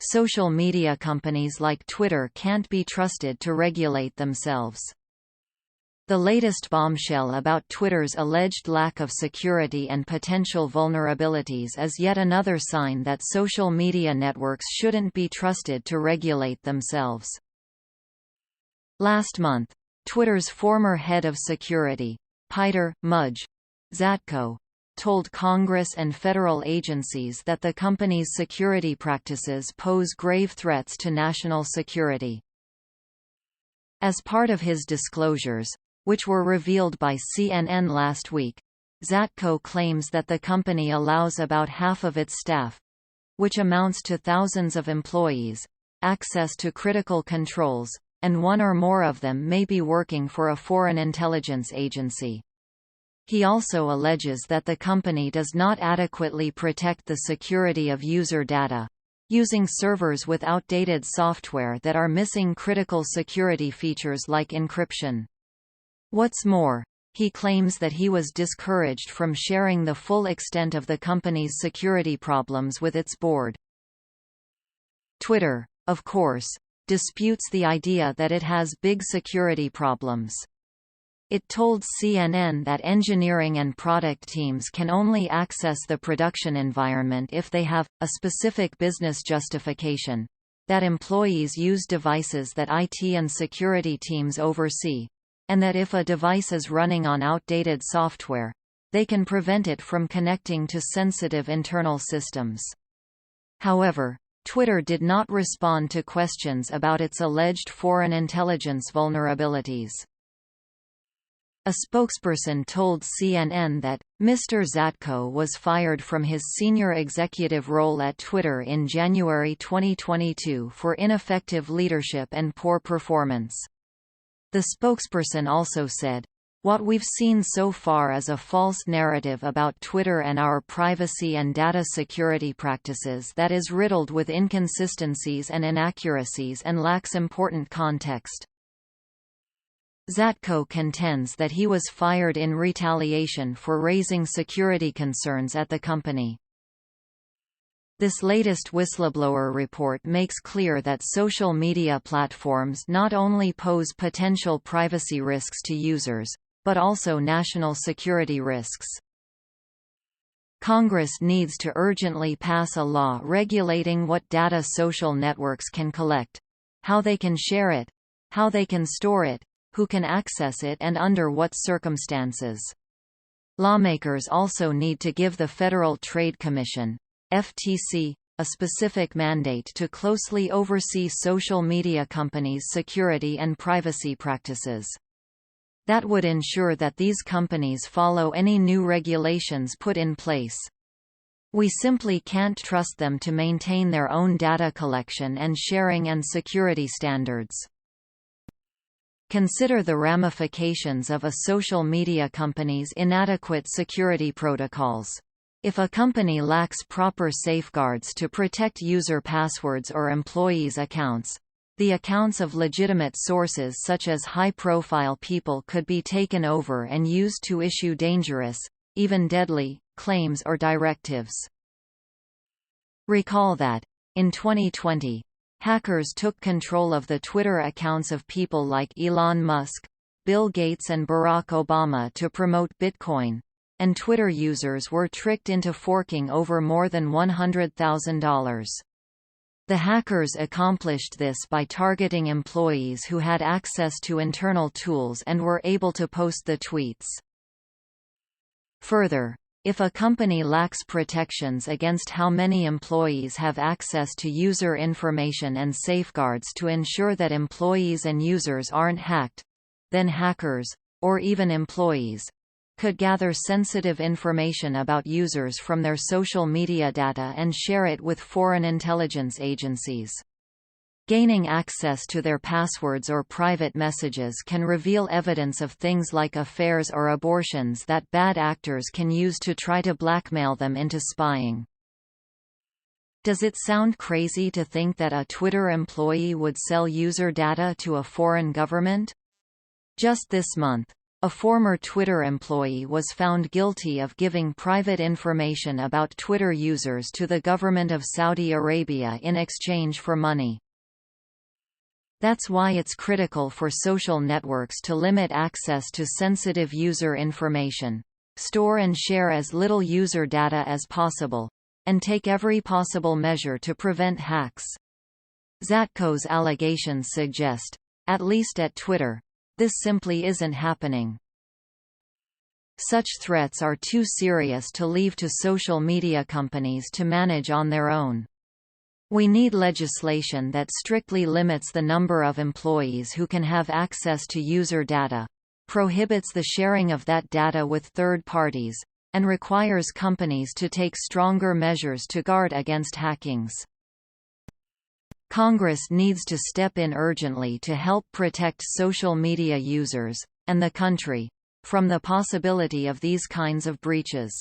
social media companies like Twitter can't be trusted to regulate themselves. The latest bombshell about Twitter's alleged lack of security and potential vulnerabilities is yet another sign that social media networks shouldn't be trusted to regulate themselves. Last month, Twitter's former head of security, Peter Mudge Zatko, told Congress and federal agencies that the company's security practices pose grave threats to national security. As part of his disclosures, which were revealed by CNN last week, Zatko claims that the company allows about half of its staff, which amounts to thousands of employees, access to critical controls, and one or more of them may be working for a foreign intelligence agency. He also alleges that the company does not adequately protect the security of user data, using servers with outdated software that are missing critical security features like encryption. What's more, he claims that he was discouraged from sharing the full extent of the company's security problems with its board. Twitter, of course, disputes the idea that it has big security problems. It told CNN that engineering and product teams can only access the production environment if they have a specific business justification, that employees use devices that IT and security teams oversee, and that if a device is running on outdated software, they can prevent it from connecting to sensitive internal systems. However, Twitter did not respond to questions about its alleged foreign intelligence vulnerabilities. A spokesperson told CNN that Mr. Zatko was fired from his senior executive role at Twitter in January 2022 for ineffective leadership and poor performance. The spokesperson also said, "What we've seen so far is a false narrative about Twitter and our privacy and data security practices that is riddled with inconsistencies and inaccuracies and lacks important context." Zatko contends that he was fired in retaliation for raising security concerns at the company. This latest whistleblower report makes clear that social media platforms not only pose potential privacy risks to users, but also national security risks. Congress needs to urgently pass a law regulating what data social networks can collect, how they can share it, how they can store it, who can access it and under what circumstances. Lawmakers also need to give the Federal Trade Commission, FTC, a specific mandate to closely oversee social media companies' security and privacy practices. That would ensure that these companies follow any new regulations put in place. We simply can't trust them to maintain their own data collection and sharing and security standards. Consider the ramifications of a social media company's inadequate security protocols. If a company lacks proper safeguards to protect user passwords or employees' accounts, the accounts of legitimate sources such as high-profile people could be taken over and used to issue dangerous, even deadly, claims or directives. Recall that, in 2020, hackers took control of the Twitter accounts of people like Elon Musk, Bill Gates and Barack Obama to promote Bitcoin, and Twitter users were tricked into forking over more than $100,000. The hackers accomplished this by targeting employees who had access to internal tools and were able to post the tweets. Further, if a company lacks protections against how many employees have access to user information and safeguards to ensure that employees and users aren't hacked, then hackers, or even employees, could gather sensitive information about users from their social media data and share it with foreign intelligence agencies. Gaining access to their passwords or private messages can reveal evidence of things like affairs or abortions that bad actors can use to try to blackmail them into spying. Does it sound crazy to think that a Twitter employee would sell user data to a foreign government? Just this month, A former Twitter employee was found guilty of giving private information about Twitter users to the government of Saudi Arabia in exchange for money. That's why it's critical for social networks to limit access to sensitive user information, store and share as little user data as possible, and take every possible measure to prevent hacks. Zatko's allegations suggest, at least at Twitter, this simply isn't happening. Such threats are too serious to leave to social media companies to manage on their own. We need legislation that strictly limits the number of employees who can have access to user data, prohibits the sharing of that data with third parties, and requires companies to take stronger measures to guard against hackings. Congress needs to step in urgently to help protect social media users, and the country, from the possibility of these kinds of breaches.